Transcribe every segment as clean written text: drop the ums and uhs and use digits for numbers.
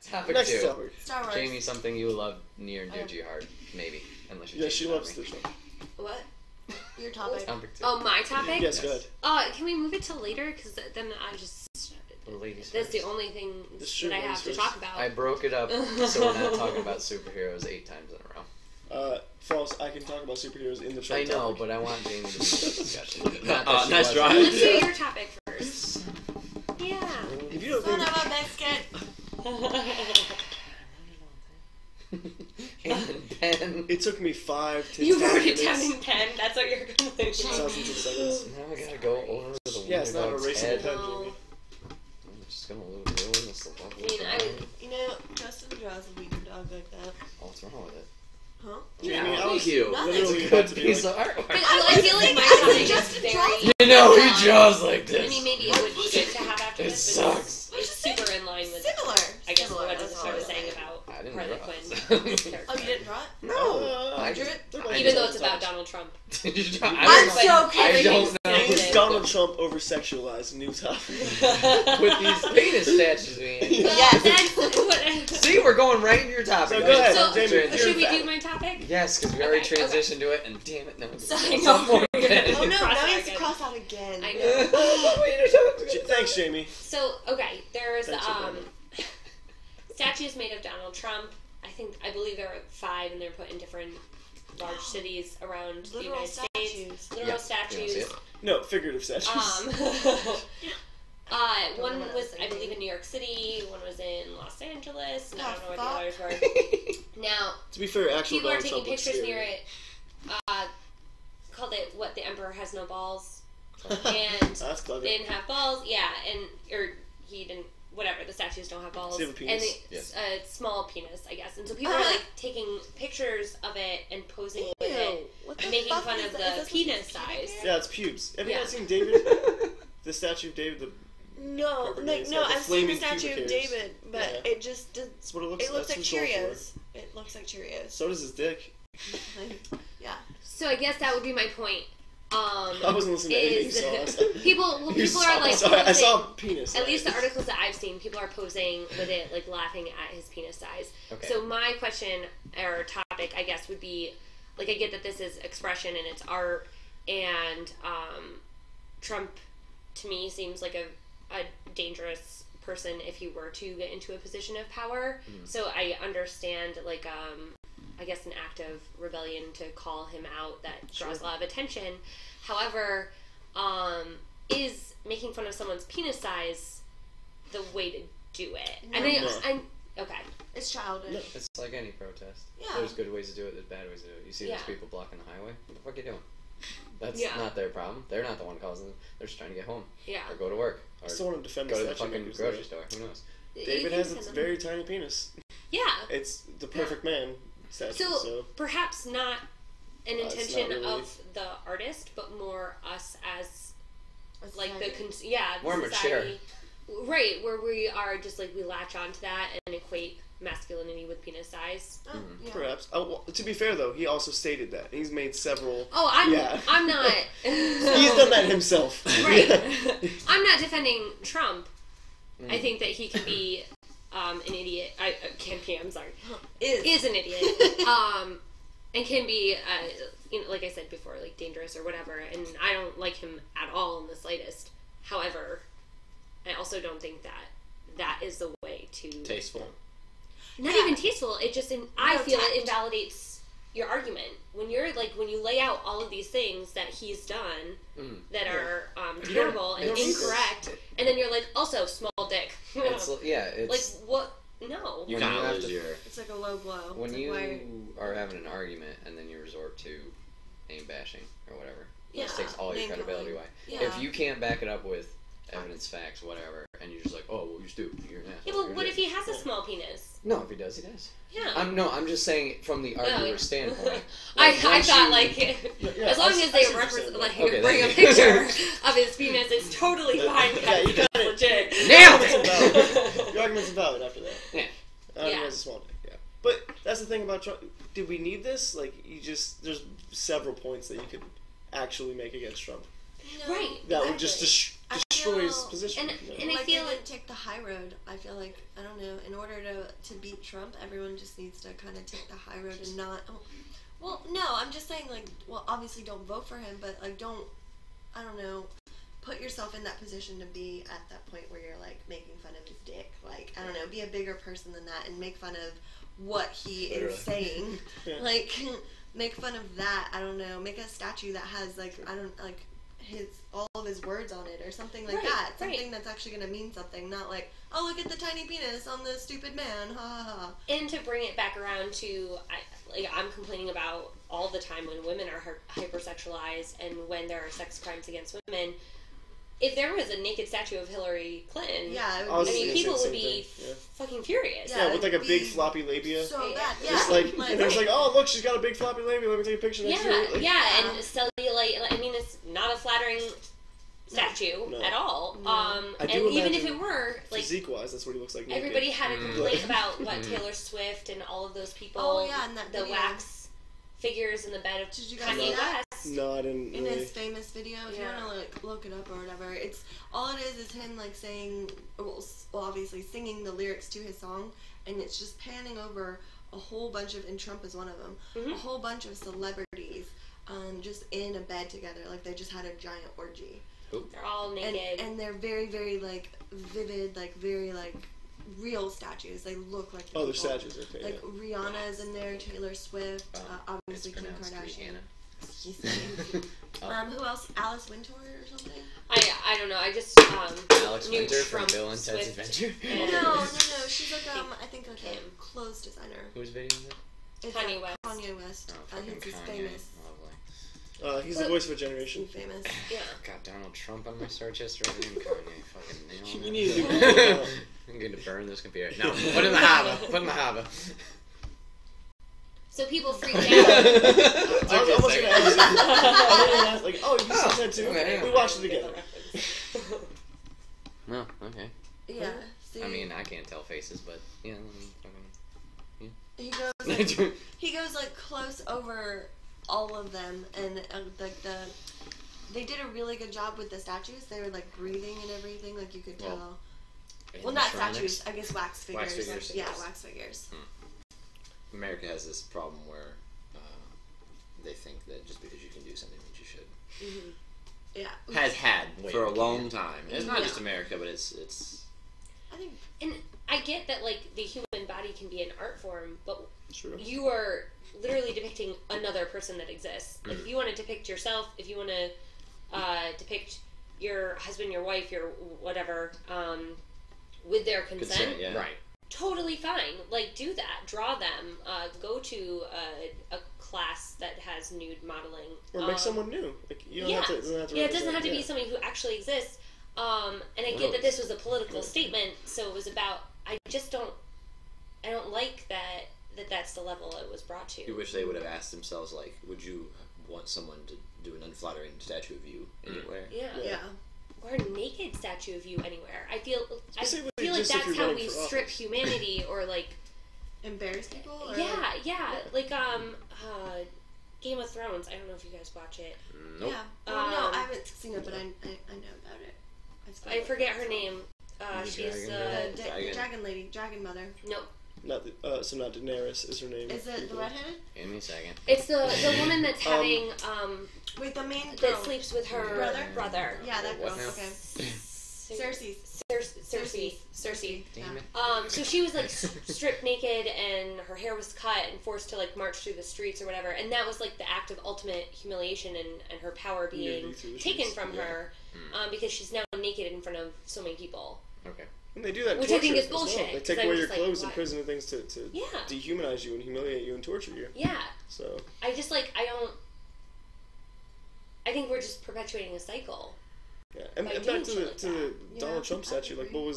Topic Next 2. topic. Star Wars. Jamie, something you love near and dear to your heart. Maybe. Unless you're Yeah, she loves this one. What? Your topic. Topic 2. Oh, my topic? Yes, good. Can we move it till later? Because then I just... Ladies That's first. the only thing This that I should have to ladies talk first. about. I broke it up so we're not talking about superheroes 8 times in a row. False. I can talk about superheroes in the show. I know, but I want Jamie to lead the discussion. Not that Oh, she nice wasn't. try. Let's do your topic first. Yeah. If you don't Son think, of a biscuit. And then... it took me 5 to You 10 wrote it minutes. down in pen. That's what you're going to do. Thousands of seconds. Now I gotta go over the Yeah, it's not dog's erasable head. pen, No. Jamie. I'm just gonna ruin this lovely I mean, I drawing. would... You know, Justin draws a weaker dog like that. What's wrong with it? Huh? Jamie, No. I was Thank you. literally about Good to be piece like, of artwork. But I feel like my I topic is just very... draw- You know, he draws like I this. mean, maybe it would be good to have after It this, but sucks. it's super in line with, Similar. I guess, Similar, what that's I all was I'm saying saying. about I didn't Harley draw Quinn. it. Oh, you didn't draw it? No, I drew it. Even though it's about Donald Trump. Did you draw? I'm don't so know. I kidding. don't know. Is Donald Trump over sexualized? New topic. With these penis statues, man. Yes. That's what I... See, we're going right into your topic. So go ahead, So, Jamie. Transition. should we you're do my topic? Yes, because we already Okay, transitioned to it, and damn it, no. Sorry, At no. some point. Oh no, Cross now out he has to again. cross out again. I know. Thanks, Jamie. So, okay, there's Thanks for coming. statues made of Donald Trump. I believe there are 5, and they're put in different large cities around the Literal United statues. States. Literal Yeah, statues. you don't see No, figurative statues. One was, I believe, in New York City. One was in Los Angeles. And I don't know what the fuck? others were. Now, To be fair, actual people are Donald taking Trump looks pictures scary. near it. Called it "What the Emperor Has No Balls," and That's clever. they didn't have balls. Yeah, or he didn't. Whatever, the statues don't have balls. Does he have a penis? And Yes. a small penis, I guess. And so people are like taking pictures of it and posing with it, What the making fuck fun is of that? the Is this penis what size. penis Yeah, it's pubes. Have you Yeah. guys seen David? The statue of David? No, Perfect like, face, no, like the I've seen the flaming statue of pubic hairs. David, but Yeah. it just does. That's what it looks It looks like that's what it's going Cheerios. It looks like Cheerios. for. So does his dick. Yeah. So I guess that would be my point. I wasn't listening to anything you saw. I saw- people You are like saw- I saw posing- a penis. At least the articles that I've seen, people are posing with it, like laughing at his penis size. Okay. So my question or topic, I guess, would be, like, I get that this is expression and it's art, and Trump, to me, seems like a dangerous person if he were to get into a position of power. So I understand, like, I guess an act of rebellion to call him out that draws a lot of attention. However, is making fun of someone's penis size the way to do it? And No. I'm okay. It's childish. It's like any protest. Yeah. There's good ways to do it, there's bad ways to do it. You see Yeah. those people blocking the highway? What the fuck are you doing? That's Yeah. not their problem. They're not the one causing it. They're just trying to get home. Yeah. Or go to work. I Or still want to defend go to the the statue fucking makers, grocery though. store. Who knows? You David can has send a them. very tiny penis. Yeah. It's the perfect man statue. So, So perhaps not an It's intention not really. of the artist, but more us as It's like the society. the More mature. society, right? Where we are just like we latch onto that and equate masculinity with penis size. Oh, yeah. perhaps. Oh, well, to be fair, though, he also stated that he's made several. Oh, I'm Yeah. I'm not. He's done that himself. Right. Yeah. I'm not defending Trump. I Mm. think that he can be an idiot. Can be. I'm sorry. Is. Is an idiot. And can be, like I said before, like dangerous or whatever. And I don't like him at all in the slightest. However, I also don't think that that is the way to. Tasteful. Not Yeah. even tasteful. It just, I feel tact. it invalidates your argument when you're like when you lay out all of these things that he's done that are terrible and it's- incorrect, and then you're like, also small dick. It's yeah. It's like what? No. You When kind you of have lose to- your. It's like a low blow. when It's you like, why- are having an argument and then you resort to name bashing or whatever, Yeah, it just takes all your name credibility calling. away. Yeah. If you can't back it up with evidence, facts, whatever, and you're just like, oh, well, you're stupid, you're an asshole. Yeah, well, you're what this." if he has a small penis? No, if he does, he does. Yeah. I'm just saying it from the arguer's yeah. standpoint. I once thought you- like Yeah, as long I as see they what you're represent saying. like Okay, bring a thank you. picture of his penis, it's totally fine. Yeah, you got it. legit. Nailed It's it! invalid. Your argument's invalid after that. Yeah. He Yeah. has a small dick, yeah. But that's the thing about Trump. Did we need this? Like, there's several points that you could actually make against Trump. No, Right. That would just destroys feel- position. and- Yeah. and I like feel they like- didn't take the high road. I feel like, I don't know, in order to beat Trump, everyone just needs to kind of take the high road and not. Well, no, I'm just saying, like, well, obviously don't vote for him, but like don't, I don't know, put yourself in that position to be at that point where you're like making fun of his dick. Like, I don't know, be a bigger person than that and make fun of what he Literally. is saying. Yeah. Like, make fun of that. I don't know, make a statue that has like, I don't like all of his words on it or something like Right, that. right. Something that's actually gonna mean something, not like, oh, look at the tiny penis on the stupid man, ha ha ha. And to bring it back around to, I'm complaining about all the time when women are hypersexualized and when there are sex crimes against women. If there was a naked statue of Hillary Clinton, Yeah, it I would was I be mean, thinking people the would same be thing, yeah. fucking furious. Yeah, Yeah, with like a it'd big be floppy labia. so bad. Yeah, Just like, and there's like, oh look, she's got a big floppy labia. Let me take a picture next to Yeah, her. Like, yeah, and cellulite. I mean, it's not a flattering statue No. at all. No. I And do even if imagine it were, like, physique-wise, that's what he looks like. Naked. everybody had a Mm. complaint about what Taylor Swift and all of those people. Oh, yeah, and that the video. wax figures in the bed of Did you guys Kanye see that? West. No, I didn't in really. his famous video, if Yeah. you want to like look it up or whatever, it's all it is him like saying, well, obviously singing the lyrics to his song, and it's just panning over a whole bunch of, and Trump is one of them, Mhm. a whole bunch of celebrities, just in a bed together, like they just had a giant orgy, They're all naked. and they're very very like vivid, like very like real statues. They look like the Oh, they're people. statues. Okay. Like Rihanna's in there, Taylor Swift, It's obviously Kim pronounced Kardashian. Rihanna. Who else? Alice Wintour or something? I don't know. I just Alex knew Winter from Trump, Bill and Ted's Swift, Adventure. and- No. She's like I think like Kim. a clothes designer. Whose video is it? It's Kanye West. Kanye West. Oh, fucking He's Kanye. famous. Lovely. He's the voice of a generation. He's famous. Yeah. Got Donald Trump on my search history and Kanye fucking nailed You it. need to. I'm going to burn this computer. No, put in the hava. Put in the hava. So people freaked I out. was almost gonna ask you. I was gonna ask, like, oh, you said that too. okay. We watched it together. No, okay. Yeah. See, I mean, I can't tell faces, but yeah. he goes like close over all of them, and like they did a really good job with the statues. They were like breathing and everything, like you could tell. Well, not statues. I guess wax figures. Wax figures, Yeah, yes. wax figures. America has this problem where they think that just because you can do something means you should. Yeah. Has had way For a more long time. It's not Yeah. just America, but it's I think. And I get that, like, the human body can be an art form, but True. you are literally depicting another person that exists. Like, if you want to depict yourself, if you want to depict your husband, your wife, your whatever, with their consent, yeah. Right. totally fine. Like, do that. Draw them. Go to a class that has nude modeling. Or make someone new. Like, you don't Yeah. have to. It doesn't have to Yeah, it doesn't represent- have to be yeah. somebody who actually exists. And I get that this was a political statement, so it was about. I don't like that's the level it was brought to. You wish they would have asked themselves, like, would you want someone to do an unflattering statue of you anywhere? Yeah. Yeah. Or a naked statue of you anywhere. I feel Specifically like just if that's you're how running we for strip office. humanity, or like Embarrass people. Or yeah, like Game of Thrones. I don't know if you guys watch it. Nope. Yeah. Well, no, Um, I haven't seen it, but I know about it. I forget her name. She's Dragon. The dragon lady, dragon mother. no. Not so not Daenerys is her name. Is it the redheaded? Give me a second. It's the woman that's having Wait, the main that girl. sleeps with her Brother? Yeah, that girl. What now? Okay. Cersei. Cersei. Cersei. Damn it. So she was like stripped naked, and her hair was cut, and forced to like march through the streets or whatever. And that was like the act of ultimate humiliation and her power being Nudity through the taken streets, from yeah. her, because she's now naked in front of so many people. Okay. And they do that. in Which I think torture is as well. bullshit, They 'cause take I'm away your just like, clothes in why? prison and things to Yeah. dehumanize you and humiliate you and torture you. Yeah. So I just like I think we're just perpetuating a cycle. yeah, and By back doing to shit the like to that. the Yeah, Donald Trump I statue. Like, agree.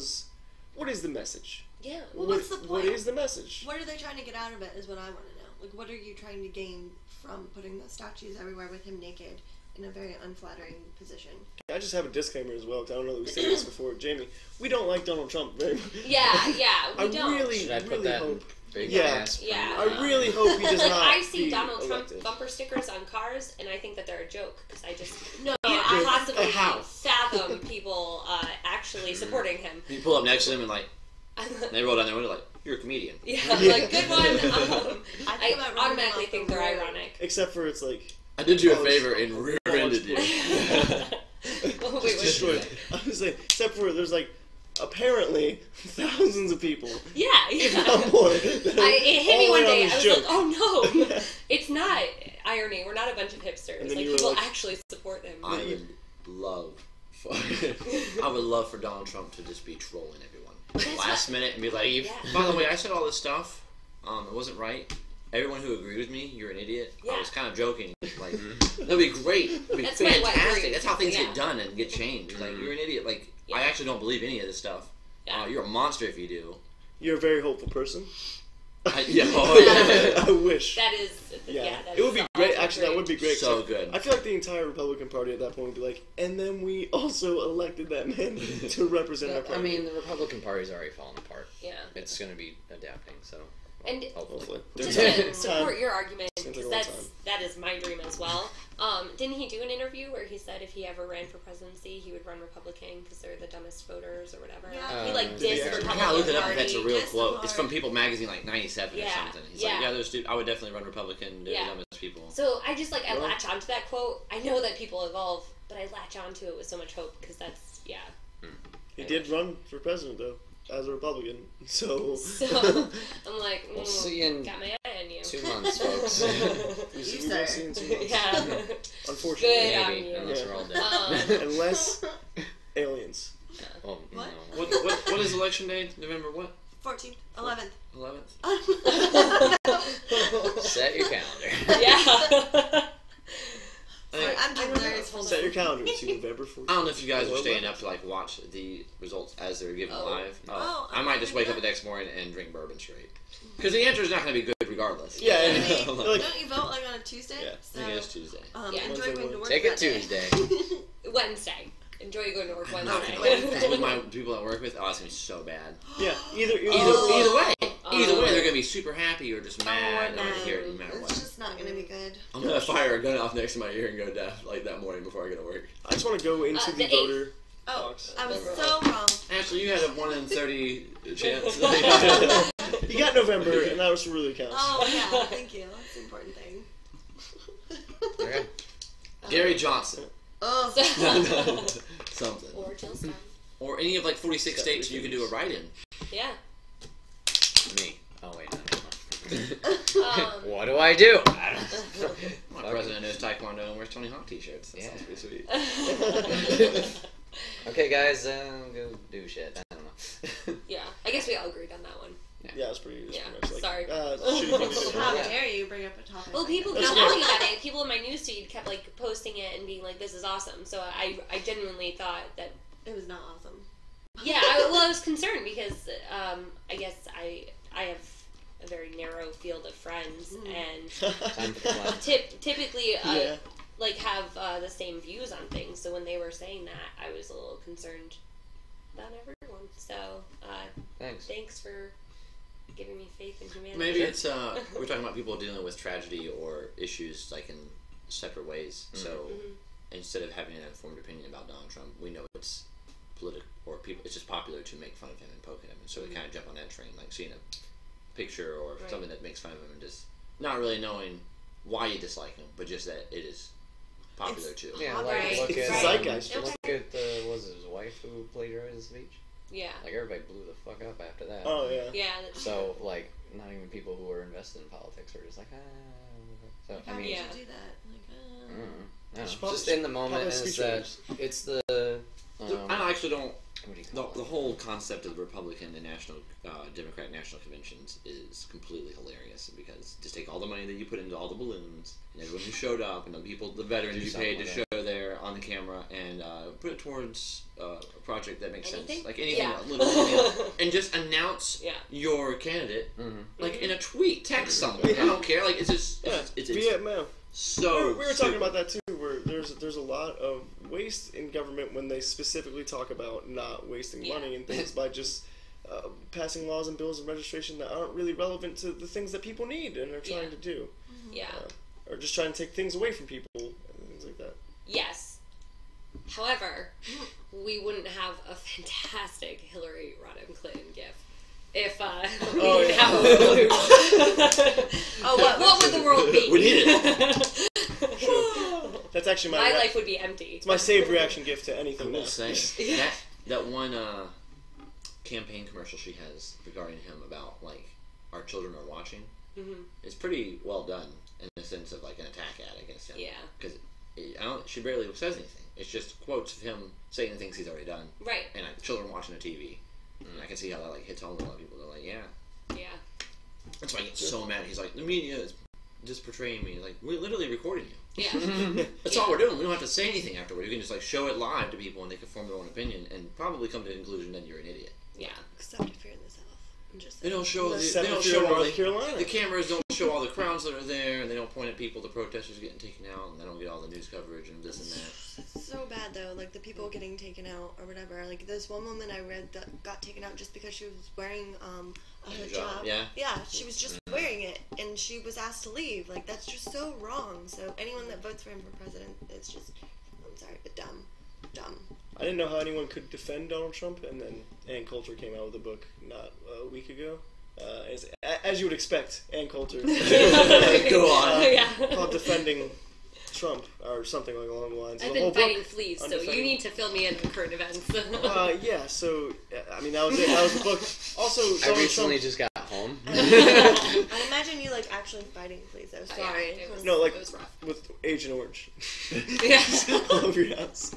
what is the message? Yeah. Well, what's the What point? is the message? What are they trying to get out of it is what I want to know. Like, what are you trying to gain from putting the statues everywhere with him naked in a very unflattering position? I just have a disclaimer as well, because I don't know that we said this before. Jamie, we don't like Donald Trump very much. Yeah, we I don't. really, Should I put really that in hope. big Yeah. ass? Yeah. I really hope he does Like, not. I see be Donald Trump elected. bumper stickers on cars, and I think that they're a joke, because I just No, I possibly How? fathom people actually supporting him. You pull up next to them and like, they roll down their window like, you're a comedian. Yeah, like, good one. I I automatically think they're ironic. Except for it's like. I did you a Oh, favor and rear-ended you. Oh, wait, Just what? destroyed. I was like, except for there's like apparently thousands of people. Yeah, If yeah. not more. that are It hit me all one in on day. I this was joke. like, oh no, it's not irony. We're not a bunch of hipsters. And then Like, you were people like- actually support him. I would love I would love for Donald Trump to just be trolling everyone. Last minute and be like, Yeah. by the way, I said all this stuff. It wasn't right. Everyone who agreed with me, you're an idiot. I Yeah. was kind of joking. Like, that'd be great. That'd be That's my wet fantastic. dream. That's how things Yeah. get done and get changed. Like, you're an idiot. Like, Yeah. I actually don't believe any of this stuff. Yeah. You're a monster if you do. You're a very hopeful person. Yeah. I wish. That is, Yeah, that it would is be the great. ultimate Actually, that dream. would be great. So 'cause good. I feel like the entire Republican Party at that point would be like, and then we also elected that man to represent our party. I mean, the Republican Party's already fallen apart. Yeah. It's going to be adapting, so. And hopefully. just Time. to support your argument, Seems because like a long time. that is my dream as well. Didn't he do an interview where he said if he ever ran for presidency, he would run Republican because they're the dumbest voters or whatever? Yeah. He like Did he dissed actually? Republican Yeah, look it up Party. if that's a real Just quote. hard. It's from People Magazine, like 97 or Yeah, something. He's yeah. like, yeah, I would definitely run Republican. They're Yeah. the dumbest people. So I just like I Well- latch onto that quote. I know that people evolve, but I latch onto it with so much hope because that's He did run for president though, as a Republican. So. So I'm like, We'll see in got my eye on you. 2 months, folks. we You will said see it. in 2 months. Yeah. Unfortunately. Good on Maybe, you. unless Yeah. we're all dead. Unless aliens. Oh, What? no. What is election day? November what? 14th, 11th. 11th? Set your calendar. Yeah. Sorry, I'm doing nerds. Hold Set on. your calendar to November 14th. I don't know if you guys are Well, staying up to like watch the results as they're given Oh. live. Oh, I might just wake up the next morning and drink bourbon straight. Because the answer is not going to be good regardless. Yeah, I yeah. mean, Like- don't you vote like on a Tuesday? Yeah. So, I think it is Tuesday. Yeah. enjoy Wednesday going to morning. work Take it that day. Tuesday. Wednesday. Enjoy going to work Not Wednesday. with my people I work with. Oh, it's going to be so bad. Yeah, either Either way. Oh. Either way, they're going to be super happy or just mad. Oh, I want to hear it no. no matter It's what. just not going to be good. I'm going to fire a gun off next to my ear and go deaf like that morning before I go to work. I just want to go into The the eighth. voter Oh, box. I was so wrong. Ashley, you had a 1 in 30 chance. You got November, and that was really counts. Oh, yeah, thank you. That's an important thing. Okay. Gary Johnson. Oh, Something. Or Jillstown. Or any of like 46 states you can do a write-in. Yeah. Me. Oh, wait, no. What do I do? I don't know. My president knows Taekwondo and wears Tony Hawk t-shirts. That Yeah. sounds pretty sweet. Okay, guys, go do shit. I don't know. Yeah. I guess we all agreed on that one. Yeah, it's pretty. Yeah, Much like, sorry. shitty thing to do. how Yeah. dare you bring up a topic Well, like people that. keep That's talking about it. People in my newsfeed kept like posting it and being like, "This is awesome." So I genuinely thought that. It was not awesome. Yeah. I was concerned because I guess I have a very narrow field of friends and Time for the fun. typically Yeah. like have the same views on things. So when they were saying that, I was a little concerned about everyone. So Thanks. thanks for giving me faith in humanity. Maybe it's we're talking about people dealing with tragedy or issues like in separate ways. So instead of having an informed opinion about Donald Trump, we know it's political or people. It's just popular to make fun of him and poke at him, and so we kind of jump on that train, like seeing a picture or Right. something that makes fun of him and just not really knowing why you dislike him, but just that it is popular too. Yeah, Right. like look It's at zeitgeist. look at was it his wife who plagiarized the speech? Yeah. Like everybody blew the fuck up after that. Oh yeah. Yeah. That's So like, not even people who were invested in politics were just like, ah. So How I mean, did Yeah. you do that? Like, I don't know. Just Just in the moment, and public it's speech that it's the. I actually don't. What do you call The it? whole concept of the Republican and national Democratic national conventions is completely hilarious because just take all the money that you put into all the balloons and everyone who showed up and the people, the veterans Do you something paid to with show there on the camera and put it towards a project that makes Anything? sense, like anything, Yeah. literally, and just announce Yeah. your candidate Mm-hmm. like in a tweet, text someone. I don't care. Like it's just Yeah. it's Via mail. so. We were talking stupid. about that too, where there's a lot of waste in government when they specifically talk about not wasting Yeah. money and things by just passing laws and bills and registration that aren't really relevant to the things that people need and are trying Yeah. to do, Yeah. or just trying to take things away from people and things like that. Yes. However, we wouldn't have a fantastic Hillary Rodham Clinton gif if we didn't have a balloon. What would the world be? We need it. That's actually my life would be empty. It's my saved reaction gift to anything. I will say that one campaign commercial she has regarding him about like our children are watching. Mm-hmm. It's pretty well done in the sense of like an attack ad against him. Yeah. Because she barely says anything. It's just quotes of him saying the things he's already done. Right. And like, children watching the TV. And I can see how that like hits home with a lot of people. They're like, yeah. Yeah. That's why I get so mad. He's like, the media is just portraying me. Like, we're literally recording you. Yeah. That's all we're doing. We don't have to say anything afterward. You can just like show it live to people and they can form their own opinion and probably come to the conclusion that you're an idiot. Yeah. Except if you're in the South. They don't show North Carolina. The cameras don't show all the crowds that are there, and they don't point at people, the protesters getting taken out, and they don't get all the news coverage and this and that. It's so bad though, like the people getting taken out or whatever. Like this one woman I read that got taken out just because she was wearing a hijab. Yeah, she was just wearing it, and she was asked to leave. Like that's just so wrong. So anyone that votes for him for president is just, I'm sorry, but dumb. I didn't know how anyone could defend Donald Trump, and then Ann Coulter came out with a book not a week ago. As you would expect, Ann Coulter go on called Defending Trump or something along the lines. I've been fighting fleas, so you need to fill me in on current events. Yeah, so I mean that was it. That was the book. Also, I recently just got home. I imagine you like actually fighting fleas. I'm sorry. No, like it was rough. with Agent Orange. Yeah. All over your house.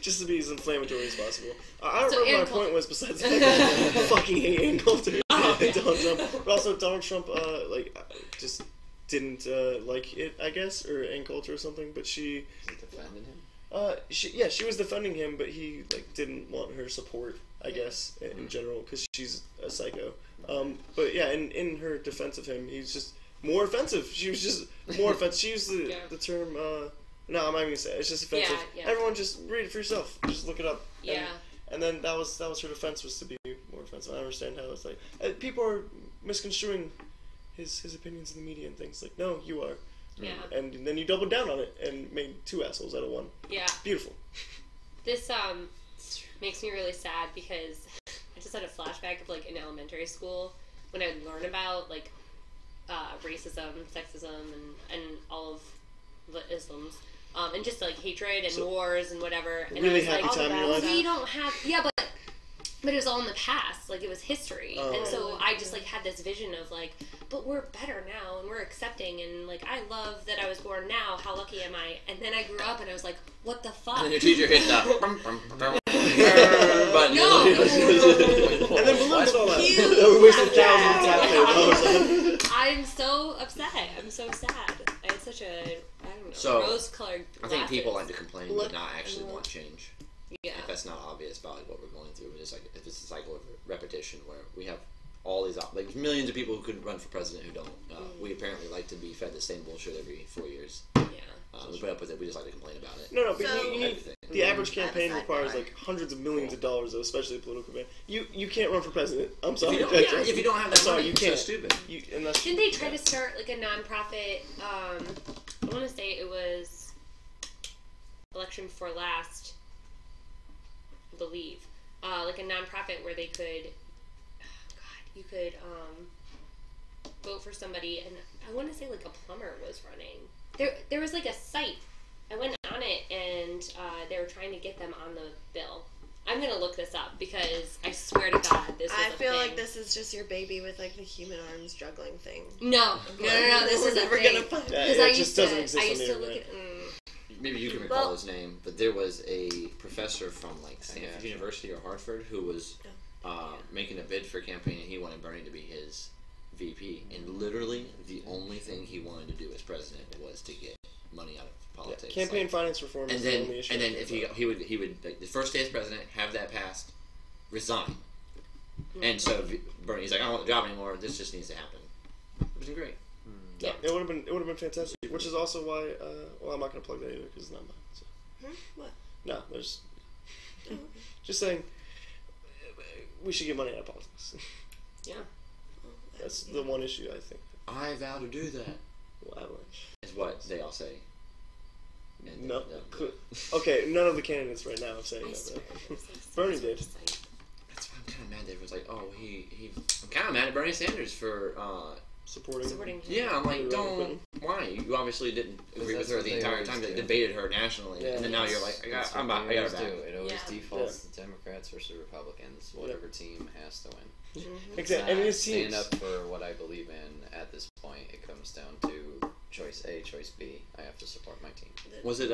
Just to be as inflammatory as possible. I don't remember what my point was besides the fact that I fucking hate Ann Coulter and Donald Trump. But also Donald Trump, just didn't like it, I guess, or Ann Coulter or something. But she defended she him. was defending him, but he like didn't want her support, I guess, in general, because she's a psycho. But yeah, in her defense of him, he's just more offensive. She was just more offensive. She used the term. No, I'm not even gonna say it. It's just offensive. Yeah. Everyone just read it for yourself. Just look it up. Yeah. And then that was her defense, was to be more offensive. I understand how it's like people are misconstruing his opinions in the media and things. Like, no, you are. Yeah. And then you doubled down on it and made two assholes out of one. Yeah. Beautiful. This makes me really sad because I just had a flashback of like in elementary school when I would learn about like racism, sexism, and all of the Islams. And just like hatred and wars and whatever. And really I was happy like, time in your life. We don't have, but it was all in the past. Like it was history, and so I just like had this vision of like, but we're better now and we're accepting and like I love that I was born now. How lucky am I? And then I grew up and I was like, what the fuck? And your teacher hit that. No. And then balloons all out. We wasted thousands of taxpayers. I'm so upset. I'm so sad. I had such a rose-colored glasses. I think people like to complain but not actually want change. Yeah. If that's not obvious about like what we're going through, it's like if it's a cycle of repetition where we have all these like millions of people who could run for president who don't. We apparently like to be fed the same bullshit every 4 years. Yeah. We put up with it. We just like to complain about it. No, but you need the average campaign requires like hundreds of millions of dollars, though, especially a political campaign. You can't run for president. I'm sorry. If you don't have that money, you you're can't. so stupid. Didn't they try to start like a nonprofit? I want to say it was Election for Last, I believe. Like a nonprofit where they could, you could vote for somebody, and I want to say like a plumber was running. There was like a site. I went on it, and they were trying to get them on the bill. I'm gonna look this up because I swear to God, this is I feel thing. like this is just your baby with like the human arms juggling thing. No. This is never gonna find it. Because I used to look at. Maybe you can recall his name, but there was a professor from like Stanford University or Hartford who was making a bid for a campaign, and he wanted Bernie to be his VP. And literally, the only thing he wanted to do as president was to get money out of politics. Campaign finance reform is the only issue. And then if he would like, the first day as president, have that passed, resign. And so Bernie's like, I don't want the job anymore. This just needs to happen. It was great. Yeah, it would have been fantastic. Which is also why. I'm not going to plug that either because it's not mine. So. What? No, there's. Just saying. We should get money out of politics. Yeah. That's the one issue I think. I vow to do that. Well, avalanche is what they all say. No. Okay, none of the candidates right now have said that. Bernie did. That's why I'm kind of mad that everyone's like, oh, I'm kind of mad at Bernie Sanders for supporting. Yeah, I'm like, don't. Why? You obviously didn't agree with her the entire time. They debated her nationally, and then now you're like, I got her back. It always defaults to Democrats versus Republicans. Whatever team has to win. Exactly. And it stand up for what I believe in. At this point, it comes down to choice A, choice B. I have to support my team. Was it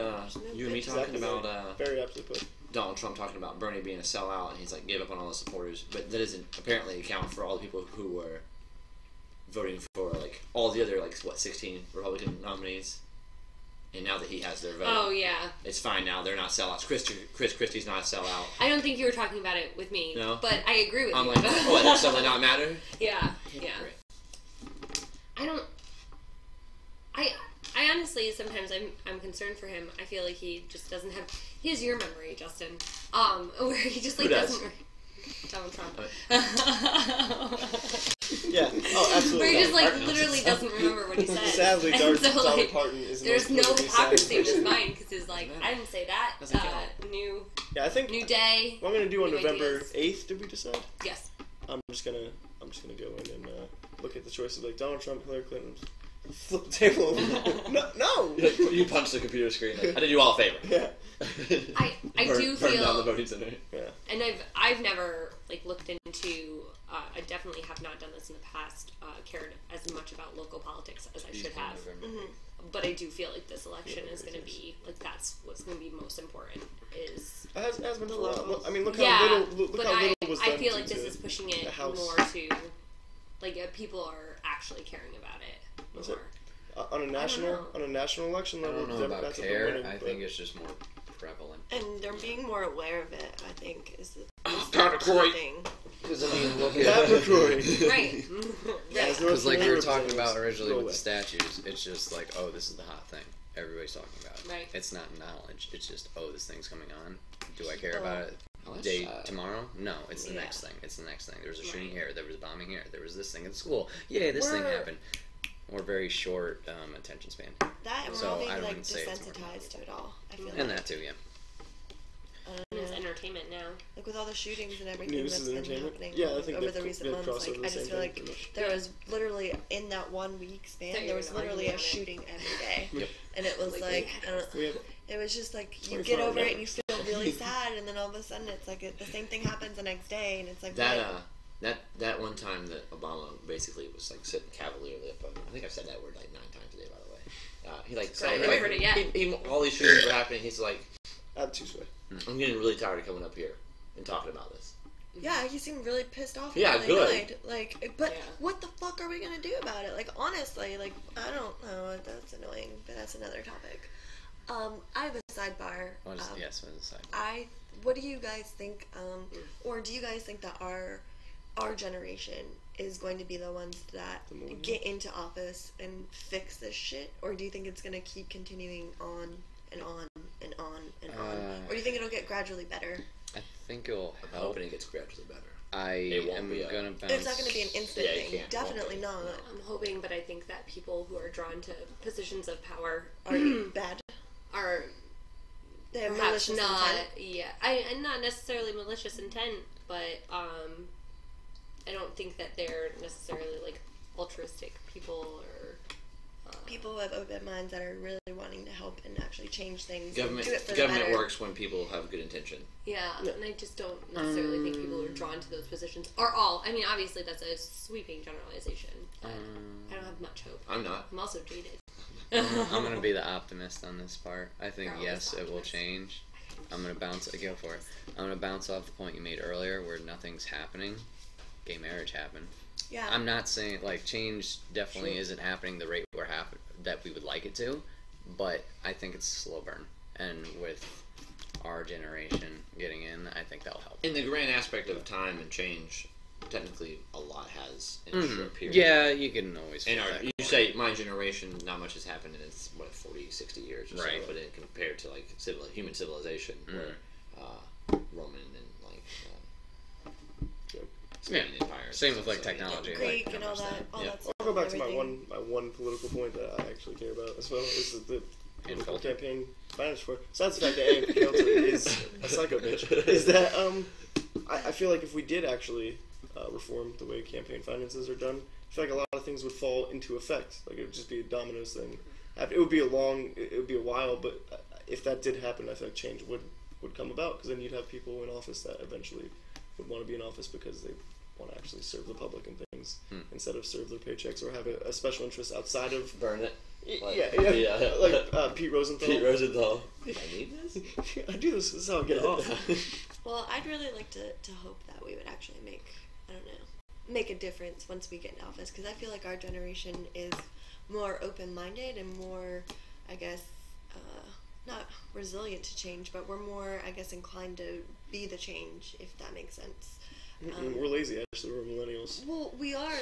you and me talking about very aptly put. Donald Trump talking about Bernie being a sellout, and he's like gave up on all the supporters, but that doesn't apparently account for all the people who were voting for like all the other 16 Republican nominees, and now that he has their vote, oh yeah, it's fine now. They're not sellouts. Chris Christie's not a sellout. I don't think you were talking about it with me, no, but I agree with you. I'm like, what? Does something not matter? Yeah. I honestly sometimes I'm concerned for him. I feel like he just doesn't have. He has your memory, Justin. Where he just doesn't. Donald Trump. Yeah. Oh, absolutely. Where he just literally doesn't remember what he said. Sadly, Dolly Parton is. There's no hypocrisy in his mind because he's like, I didn't say that. New. Yeah, I think. New day. What I'm gonna do on November 8th? Did we decide? Yes. I'm just gonna go in and look at the choices like Donald Trump, Hillary Clinton. Flip the table over. No. You punch the computer screen. I did you all a favor. Yeah. I do burn feel down the voting center. Yeah. And I've never looked into. I definitely have not done this in the past. Cared as much about local politics as I should have. But I do feel like this election is going to be that's what's going to be most important. Is as been for a while. I mean, look how little. Look but how little was done. I feel like this is pushing it more to people are actually caring about it. Is it on a national election level? I don't know about care. I think it's just more prevalent. And they're being more aware of it. I think is the thing. Because I mean, look at right. Because like we were talking about originally with the statues, it's just like, oh, this is the hot thing. Everybody's talking about it. Right. It's not knowledge. It's just, oh, this thing's coming on. Do I care about it? Tomorrow? No, it's the next thing. It's the next thing. There was a shooting here. There was a bombing here. There was this thing at school. Yay, this thing happened. We're very short attention span. That and we're all being desensitized to it all. I feel and that too, yeah. It's entertainment now. With all the shootings and everything that's been happening over the recent months, I just feel like there was literally in that 1 week span, there was literally a shooting every day. Yep. And it was it was just you get over it and you feel really sad, and then all of a sudden it's the same thing happens the next day, and it's that one time that Obama basically was sitting cavalierly up on, I think I've said that word 9 times today, by the way. He all these shootings were happening. He's like, I'm getting really tired of coming up here and talking about this. Yeah, he seemed really pissed off. Yeah, good. What the fuck are we gonna do about it? Honestly, I don't know. That's annoying, but that's another topic. I have a sidebar. What is the sidebar? What do you guys think? Or do you guys think that our generation is going to be the ones that get into office and fix this shit, or do you think it's gonna keep continuing on and on and on and on, or do you think it'll get gradually better? I think it'll help. I'm hoping it gets gradually better. I am gonna bounce. It's not gonna be an instant thing. Definitely not. I'm hoping, but I think that people who are drawn to positions of power are bad. They have perhaps malicious not. intent. Yeah, and not necessarily malicious intent, but I don't think that they're necessarily altruistic people or people who have open minds that are really wanting to help and actually change things. Government works when people have good intention. Yeah, and I just don't necessarily think people who are drawn to those positions are all. I mean, obviously that's a sweeping generalization. But I don't have much hope. I'm not. I'm also jaded. I'm gonna be the optimist on this part. I think yes, it will change. I'm gonna bounce. Go for it. I'm gonna bounce off the point you made earlier, where nothing's happening. Gay marriage happened. Yeah. I'm not saying change definitely isn't happening the rate that we would like it to, but I think it's a slow burn. And with our generation getting in, I think that'll help. In the grand aspect of time and change, technically a lot has in a short period. Yeah, you can always. You say my generation, not much has happened in its 40, 60 years or so, but compared to human civilization, where Roman and Spain Empire. Same with technology, Greek and all that. I'll go back to my one political point that I actually care about as well. Is the campaign finance for. Besides the fact that A.M. Coulter is a psycho bitch, is that I feel like if we did actually reform the way campaign finances are done, I feel like a lot of things would fall into effect. Like it would just be a dominoes thing. It would be a while, but if that did happen, I feel like change would come about, because then you'd have people in office that eventually would want to be in office because they want to actually serve the public and things instead of serve their paychecks or have a special interest outside of burn it. Yeah. Like Pete Rosenthal. I need this. I do this. This is how I get off. Well, I'd really like to hope that we would actually make a difference once we get in office, because I feel like our generation is more open-minded and more, I guess, not resilient to change, but we're more, I guess, inclined to be the change, if that makes sense. We're lazy, actually. We're millennials. Well, we are.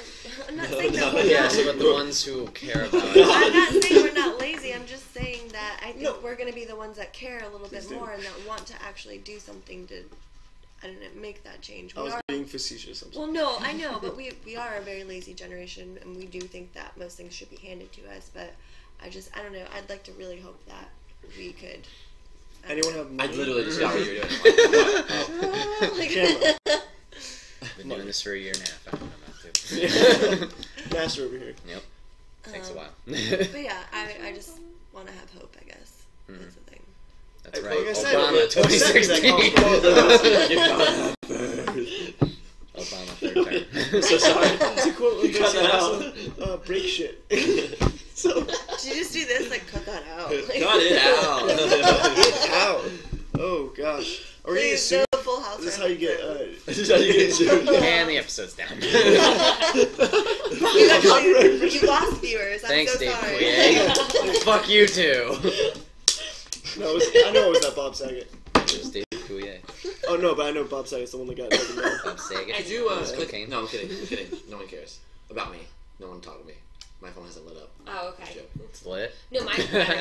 I'm not saying that we're yeah, not. but the ones who care about it. I'm not saying we're not lazy. I'm just saying that I think we're going to be the ones that care a little bit more and that want to actually do something to, I don't know, make that change. I was being facetious. Well, no, I know, but we are a very lazy generation, and we do think that most things should be handed to us, but I don't know. I'd like to really hope that we could. Anyone have money? I literally just got what you were doing. I've been doing this for a year and a half. I don't know about to. Master over here. Yep. Takes a while. But yeah, I just want to have hope, I guess. That's the thing. That's right. Like I said, Obama 2016. Obama third term. So sorry. To quote Cut that out. Break shit. So Did you just do this? Like, cut that out. Cut it out. Cut it out. Oh gosh. Are we getting Please, sued? no Full House. This is how you get. This is how you get sued. And the episode's down. You lost viewers. I'm Thanks, so Dave sorry. Coulier. Fuck you too. No, I know it was that Bob Saget. It was Dave Coulier. Oh no, but I know Bob Saget's the one that got taken down. Bob Saget. Could you click? cocaine. No, I'm kidding. I'm kidding. No one cares about me. No one talk to me. My phone hasn't lit up. Oh, okay. Joke. It's lit. No, mine's better.